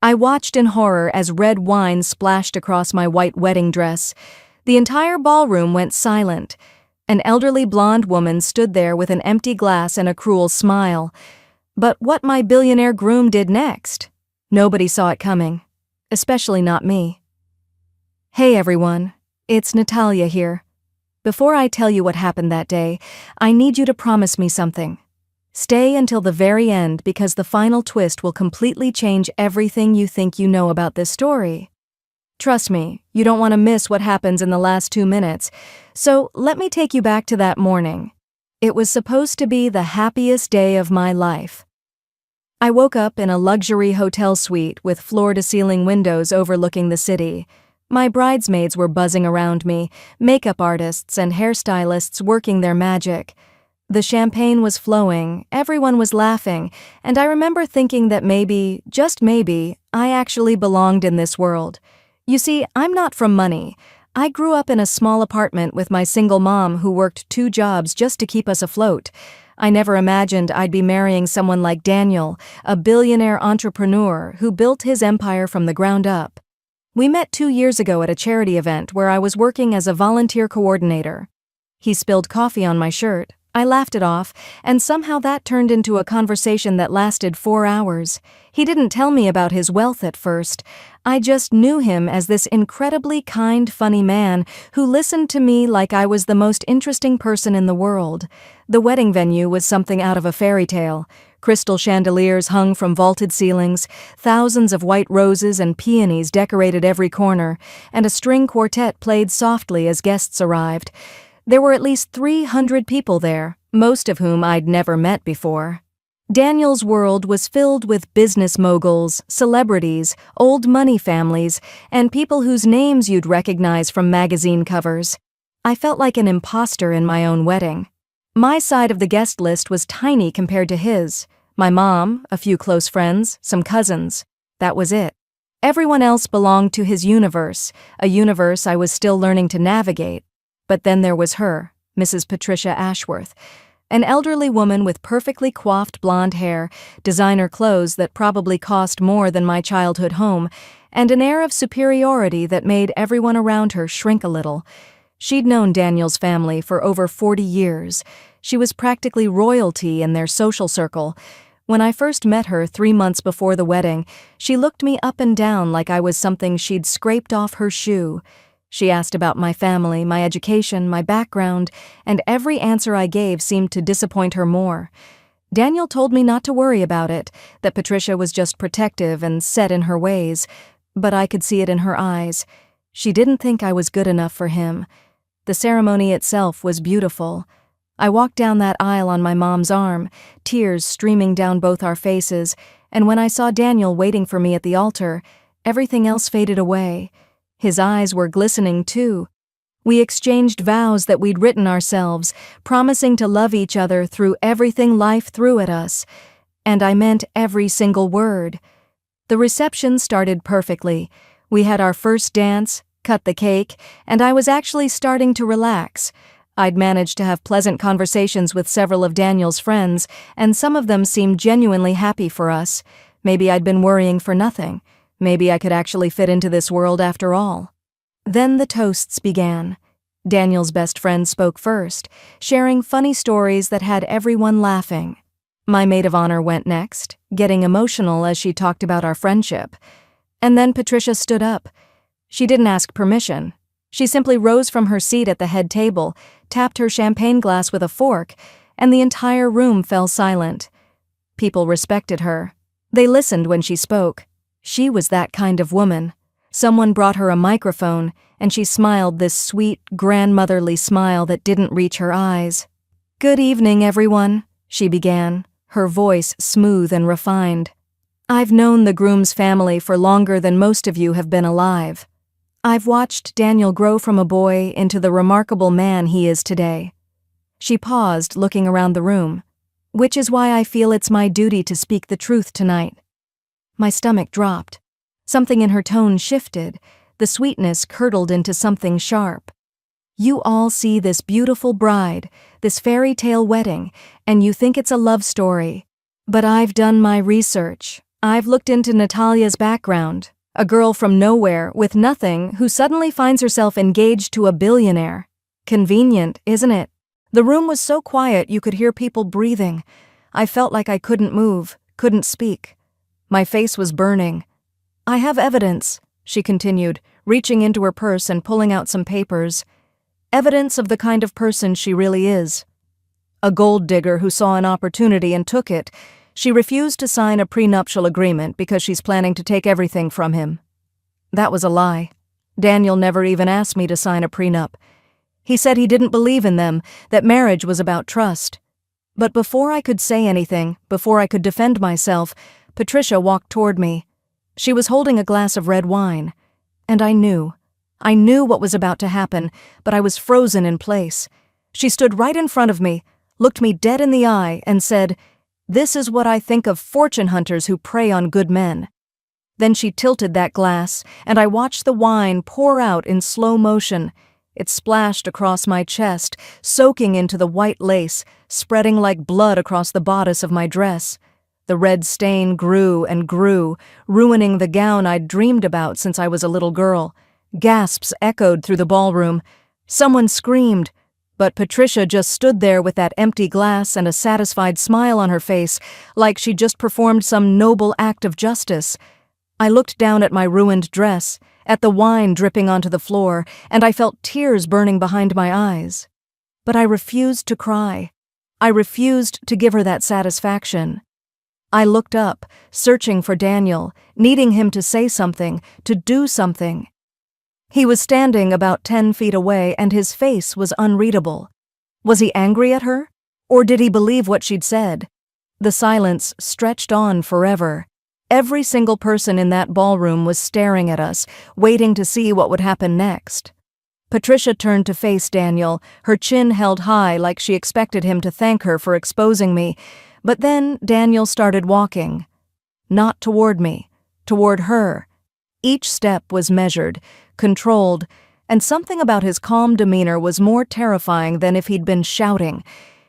I watched in horror as red wine splashed across my white wedding dress. The entire ballroom went silent. An elderly blonde woman stood there with an empty glass and a cruel smile. But what my billionaire groom did next, nobody saw it coming, especially not me. Hey everyone, it's Natalia here. Before I tell you what happened that day, I need you to promise me something. Stay until the very end because the final twist will completely change everything you think you know about this story. Trust me, you don't want to miss what happens in the last 2 minutes, so let me take you back to that morning. It was supposed to be the happiest day of my life. I woke up in a luxury hotel suite with floor-to-ceiling windows overlooking the city. My bridesmaids were buzzing around me, makeup artists and hairstylists working their magic. The champagne was flowing, everyone was laughing, and I remember thinking that maybe, just maybe, I actually belonged in this world. You see, I'm not from money. I grew up in a small apartment with my single mom who worked 2 jobs just to keep us afloat. I never imagined I'd be marrying someone like Daniel, a billionaire entrepreneur who built his empire from the ground up. We met 2 years ago at a charity event where I was working as a volunteer coordinator. He spilled coffee on my shirt. I laughed it off, and somehow that turned into a conversation that lasted 4 hours. He didn't tell me about his wealth at first. I just knew him as this incredibly kind, funny man who listened to me like I was the most interesting person in the world. The wedding venue was something out of a fairy tale. Crystal chandeliers hung from vaulted ceilings, thousands of white roses and peonies decorated every corner, and a string quartet played softly as guests arrived. There were at least 300 people there, most of whom I'd never met before. Daniel's world was filled with business moguls, celebrities, old money families, and people whose names you'd recognize from magazine covers. I felt like an imposter in my own wedding. My side of the guest list was tiny compared to his. My mom, a few close friends, some cousins. That was it. Everyone else belonged to his universe, a universe I was still learning to navigate. But then there was her, Mrs. Patricia Ashworth, an elderly woman with perfectly coiffed blonde hair, designer clothes that probably cost more than my childhood home, and an air of superiority that made everyone around her shrink a little. She'd known Daniel's family for over 40 years. She was practically royalty in their social circle. When I first met her 3 months before the wedding, she looked me up and down like I was something she'd scraped off her shoe. She asked about my family, my education, my background, and every answer I gave seemed to disappoint her more. Daniel told me not to worry about it, that Patricia was just protective and set in her ways, but I could see it in her eyes. She didn't think I was good enough for him. The ceremony itself was beautiful. I walked down that aisle on my mom's arm, tears streaming down both our faces, and when I saw Daniel waiting for me at the altar, everything else faded away. His eyes were glistening too. We exchanged vows that we'd written ourselves, promising to love each other through everything life threw at us. And I meant every single word. The reception started perfectly. We had our first dance, cut the cake, and I was actually starting to relax. I'd managed to have pleasant conversations with several of Daniel's friends, and some of them seemed genuinely happy for us. Maybe I'd been worrying for nothing. Maybe I could actually fit into this world after all. Then the toasts began. Daniel's best friend spoke first, sharing funny stories that had everyone laughing. My maid of honor went next, getting emotional as she talked about our friendship. And then Patricia stood up. She didn't ask permission. She simply rose from her seat at the head table, tapped her champagne glass with a fork, and the entire room fell silent. People respected her. They listened when she spoke. She was that kind of woman. Someone brought her a microphone, and she smiled this sweet, grandmotherly smile that didn't reach her eyes. "Good evening, everyone," she began, her voice smooth and refined. "I've known the Groom's family for longer than most of you have been alive. I've watched Daniel grow from a boy into the remarkable man he is today." She paused, looking around the room. "Which is why I feel it's my duty to speak the truth tonight." My stomach dropped. Something in her tone shifted. The sweetness curdled into something sharp. "You all see this beautiful bride, this fairy tale wedding, and you think it's a love story. But I've done my research. I've looked into Natalia's background. A girl from nowhere, with nothing, who suddenly finds herself engaged to a billionaire. Convenient, isn't it? The room was so quiet you could hear people breathing. I felt like I couldn't move, couldn't speak. My face was burning. I have evidence, she continued, reaching into her purse and pulling out some papers. Evidence of the kind of person she really is. A gold digger who saw an opportunity and took it. She refused to sign a prenuptial agreement because she's planning to take everything from him. That was a lie. Daniel never even asked me to sign a prenup. He said he didn't believe in them, that marriage was about trust. But before I could say anything, before I could defend myself, Patricia walked toward me. She was holding a glass of red wine. And I knew what was about to happen, but I was frozen in place. She stood right in front of me, looked me dead in the eye, and said, "This is what I think of fortune hunters who prey on good men." Then she tilted that glass, and I watched the wine pour out in slow motion. It splashed across my chest, soaking into the white lace, spreading like blood across the bodice of my dress. The red stain grew and grew, ruining the gown I'd dreamed about since I was a little girl. Gasps echoed through the ballroom. Someone screamed, but Patricia just stood there with that empty glass and a satisfied smile on her face, like she'd just performed some noble act of justice. I looked down at my ruined dress, at the wine dripping onto the floor, and I felt tears burning behind my eyes. But I refused to cry. I refused to give her that satisfaction. I looked up, searching for Daniel, needing him to say something, to do something. He was standing about 10 feet away, and his face was unreadable. Was he angry at her? Or did he believe what she'd said? The silence stretched on forever. Every single person in that ballroom was staring at us, waiting to see what would happen next. Patricia turned to face Daniel, her chin held high like she expected him to thank her for exposing me, but then Daniel started walking. Not toward me, toward her. Each step was measured, controlled, and something about his calm demeanor was more terrifying than if he'd been shouting.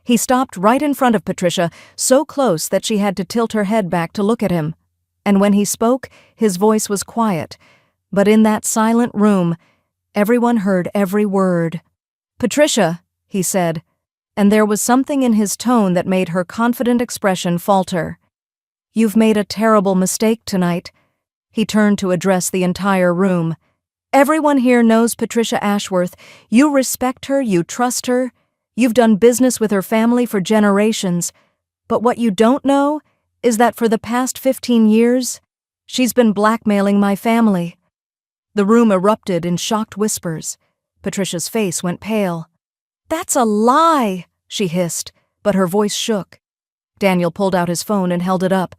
He stopped right in front of Patricia, so close that she had to tilt her head back to look at him. And when he spoke, his voice was quiet. But in that silent room, everyone heard every word. "Patricia," he said, and there was something in his tone that made her confident expression falter. "You've made a terrible mistake tonight." He turned to address the entire room. "Everyone here knows Patricia Ashworth. You respect her, you trust her. You've done business with her family for generations. But what you don't know is that for the past 15 years, she's been blackmailing my family." The room erupted in shocked whispers. Patricia's face went pale. "That's a lie," she hissed, but her voice shook. Daniel pulled out his phone and held it up.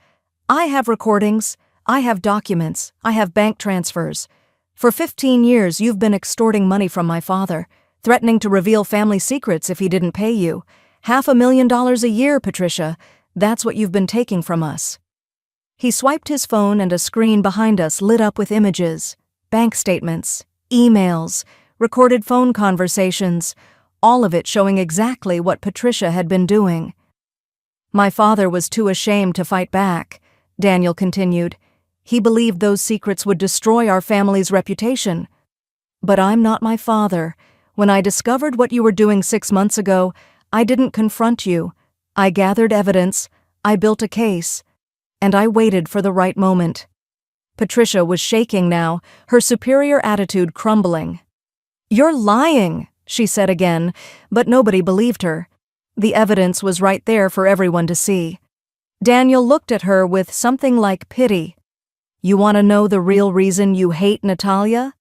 "I have recordings. I have documents. I have bank transfers. For 15 years, you've been extorting money from my father, threatening to reveal family secrets if he didn't pay you. $500,000 a year, Patricia. That's what you've been taking from us." He swiped his phone and a screen behind us lit up with images, bank statements, emails, recorded phone conversations, all of it showing exactly what Patricia had been doing. "My father was too ashamed to fight back," Daniel continued. "He believed those secrets would destroy our family's reputation. But I'm not my father. When I discovered what you were doing 6 months ago, I didn't confront you. I gathered evidence, I built a case, and I waited for the right moment." Patricia was shaking now, her superior attitude crumbling. "You're lying," she said again, but nobody believed her. The evidence was right there for everyone to see. Daniel looked at her with something like pity. "You want to know the real reason you hate Natalia?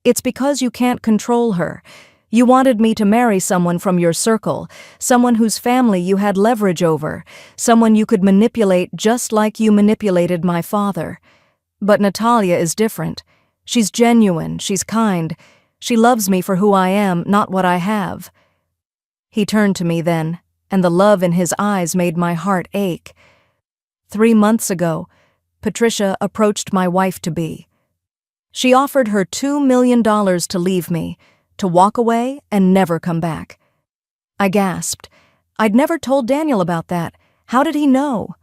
It's because you can't control her. You wanted me to marry someone from your circle, someone whose family you had leverage over, someone you could manipulate just like you manipulated my father. But Natalia is different. She's genuine, she's kind. She loves me for who I am, not what I have." He turned to me then, and the love in his eyes made my heart ache. 3 months ago, Patricia approached my wife-to-be. She offered her $2 million to leave me, to walk away and never come back. I gasped. I'd never told Daniel about that. How did he know?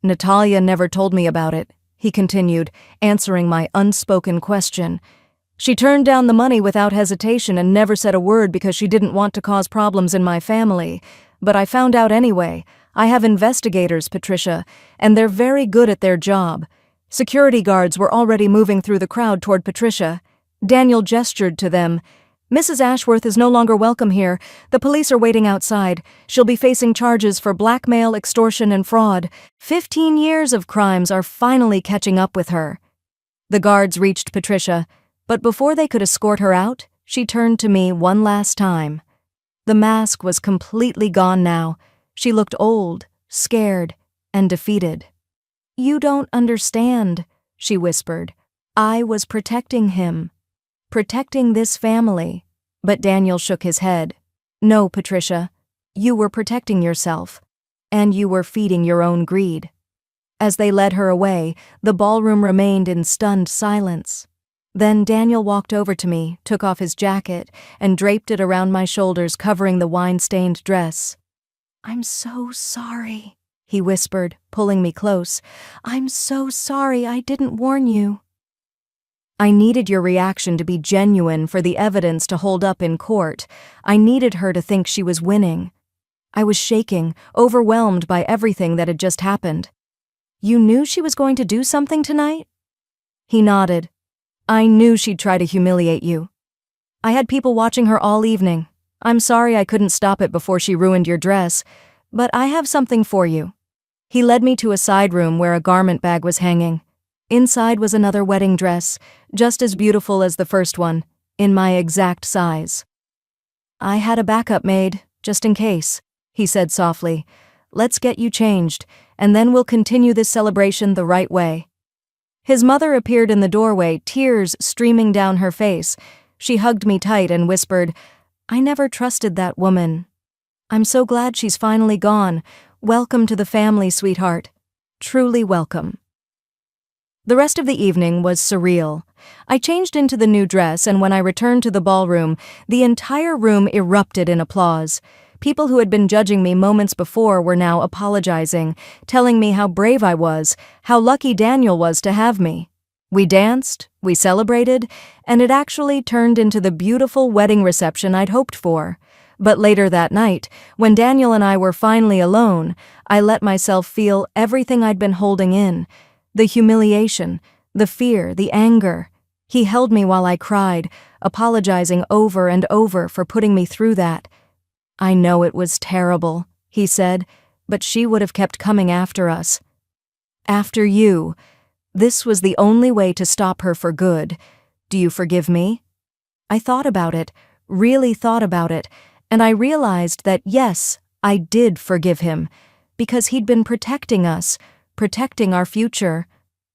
Natalia never told me about it, he continued, answering my unspoken question. She turned down the money without hesitation and never said a word because she didn't want to cause problems in my family. But I found out anyway. I have investigators, Patricia, and they're very good at their job. Security guards were already moving through the crowd toward Patricia. Daniel gestured to them. Mrs. Ashworth is no longer welcome here. The police are waiting outside. She'll be facing charges for blackmail, extortion, and fraud. 15 years of crimes are finally catching up with her. The guards reached Patricia, but before they could escort her out, she turned to me one last time. The mask was completely gone now. She looked old, scared, and defeated. "You don't understand," she whispered. "I was protecting him. Protecting this family." But Daniel shook his head. "No, Patricia. You were protecting yourself. And you were feeding your own greed." As they led her away, the ballroom remained in stunned silence. Then Daniel walked over to me, took off his jacket, and draped it around my shoulders, covering the wine-stained dress. "I'm so sorry," he whispered, pulling me close. "I'm so sorry I didn't warn you." I needed your reaction to be genuine for the evidence to hold up in court. I needed her to think she was winning. I was shaking, overwhelmed by everything that had just happened. "You knew she was going to do something tonight?" He nodded. "I knew she'd try to humiliate you. I had people watching her all evening. I'm sorry I couldn't stop it before she ruined your dress, but I have something for you." He led me to a side room where a garment bag was hanging. Inside was another wedding dress, just as beautiful as the first one, in my exact size. "I had a backup made, just in case," he said softly. "Let's get you changed, and then we'll continue this celebration the right way." His mother appeared in the doorway, tears streaming down her face. She hugged me tight and whispered, "I never trusted that woman. I'm so glad she's finally gone. Welcome to the family, sweetheart. Truly welcome." The rest of the evening was surreal. I changed into the new dress, and when I returned to the ballroom, the entire room erupted in applause. People who had been judging me moments before were now apologizing, telling me how brave I was, how lucky Daniel was to have me. We danced, we celebrated, and it actually turned into the beautiful wedding reception I'd hoped for. But later that night, when Daniel and I were finally alone, I let myself feel everything I'd been holding in. The humiliation, the fear, the anger. He held me while I cried, apologizing over and over for putting me through that. "I know it was terrible," he said, "but she would have kept coming after us. After you. This was the only way to stop her for good. Do you forgive me?" I thought about it, really thought about it, and I realized that yes, I did forgive him, because he'd been protecting us, protecting our future.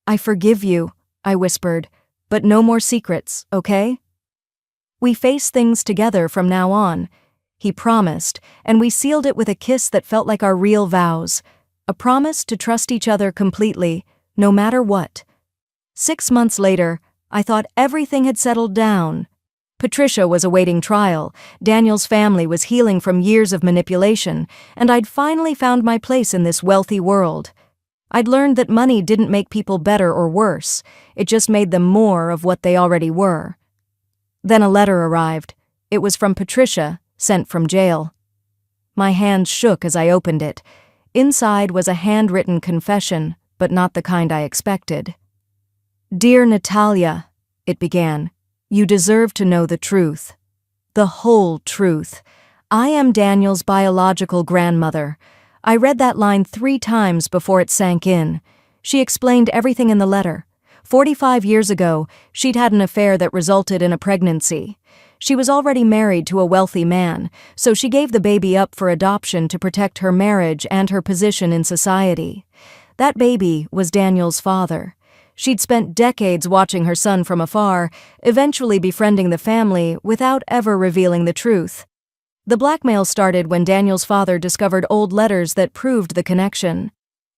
"I forgive you," I whispered, "but no more secrets, okay?" "We face things together from now on," he promised, and we sealed it with a kiss that felt like our real vows, a promise to trust each other completely, no matter what. 6 months later, I thought everything had settled down. Patricia was awaiting trial, Daniel's family was healing from years of manipulation, and I'd finally found my place in this wealthy world. I'd learned that money didn't make people better or worse, it just made them more of what they already were. Then a letter arrived. It was from Patricia, sent from jail. My hands shook as I opened it. Inside was a handwritten confession, but not the kind I expected. "Dear Natalia," it began, "you deserve to know the truth. The whole truth. I am Daniel's biological grandmother. I read that line 3 times before it sank in. She explained everything in the letter. 45 years ago, she'd had an affair that resulted in a pregnancy. She was already married to a wealthy man, so she gave the baby up for adoption to protect her marriage and her position in society. That baby was Daniel's father. She'd spent decades watching her son from afar, eventually befriending the family without ever revealing the truth. The blackmail started when Daniel's father discovered old letters that proved the connection.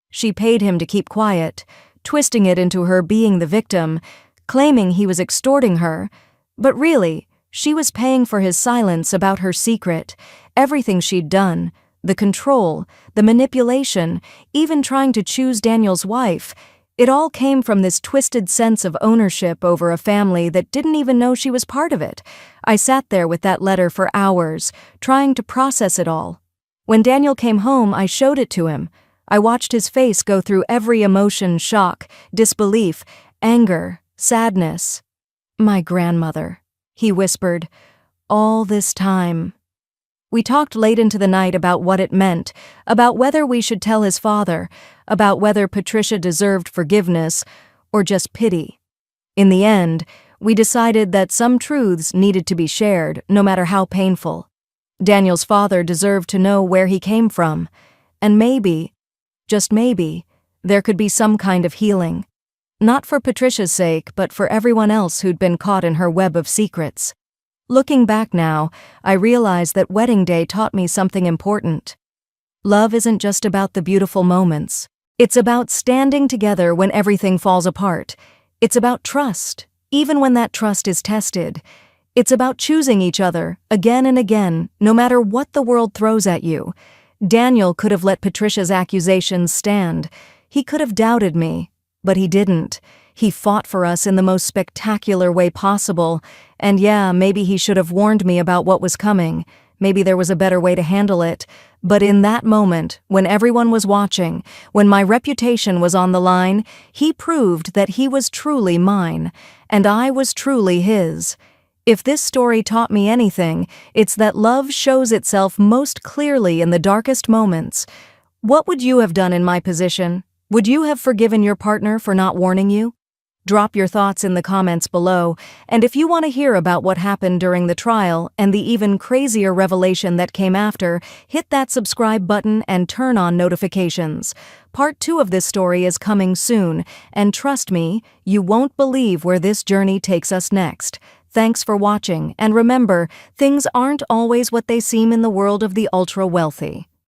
She paid him to keep quiet, twisting it into her being the victim, claiming he was extorting her, but really, she was paying for his silence about her secret, everything she'd done, the control, the manipulation, even trying to choose Daniel's wife, it all came from this twisted sense of ownership over a family that didn't even know she was part of it. I sat there with that letter for hours, trying to process it all. When Daniel came home, I showed it to him. I watched his face go through every emotion: shock, disbelief, anger, sadness. "My grandmother," he whispered, "all this time." We talked late into the night about what it meant, about whether we should tell his father, about whether Patricia deserved forgiveness or just pity. In the end, we decided that some truths needed to be shared, no matter how painful. Daniel's father deserved to know where he came from, and maybe, just maybe, there could be some kind of healing. Not for Patricia's sake, but for everyone else who'd been caught in her web of secrets. Looking back now, I realize that wedding day taught me something important. Love isn't just about the beautiful moments. It's about standing together when everything falls apart. It's about trust, even when that trust is tested. It's about choosing each other, again and again, no matter what the world throws at you. Daniel could have let Patricia's accusations stand. He could have doubted me, but he didn't. He fought for us in the most spectacular way possible, and yeah, maybe he should have warned me about what was coming. Maybe there was a better way to handle it. But in that moment, when everyone was watching, when my reputation was on the line, he proved that he was truly mine, and I was truly his. If this story taught me anything, it's that love shows itself most clearly in the darkest moments. What would you have done in my position? Would you have forgiven your partner for not warning you? Drop your thoughts in the comments below, and if you want to hear about what happened during the trial and the even crazier revelation that came after, hit that subscribe button and turn on notifications. Part 2 of this story is coming soon, and trust me, you won't believe where this journey takes us next. Thanks for watching, and remember, things aren't always what they seem in the world of the ultra-wealthy.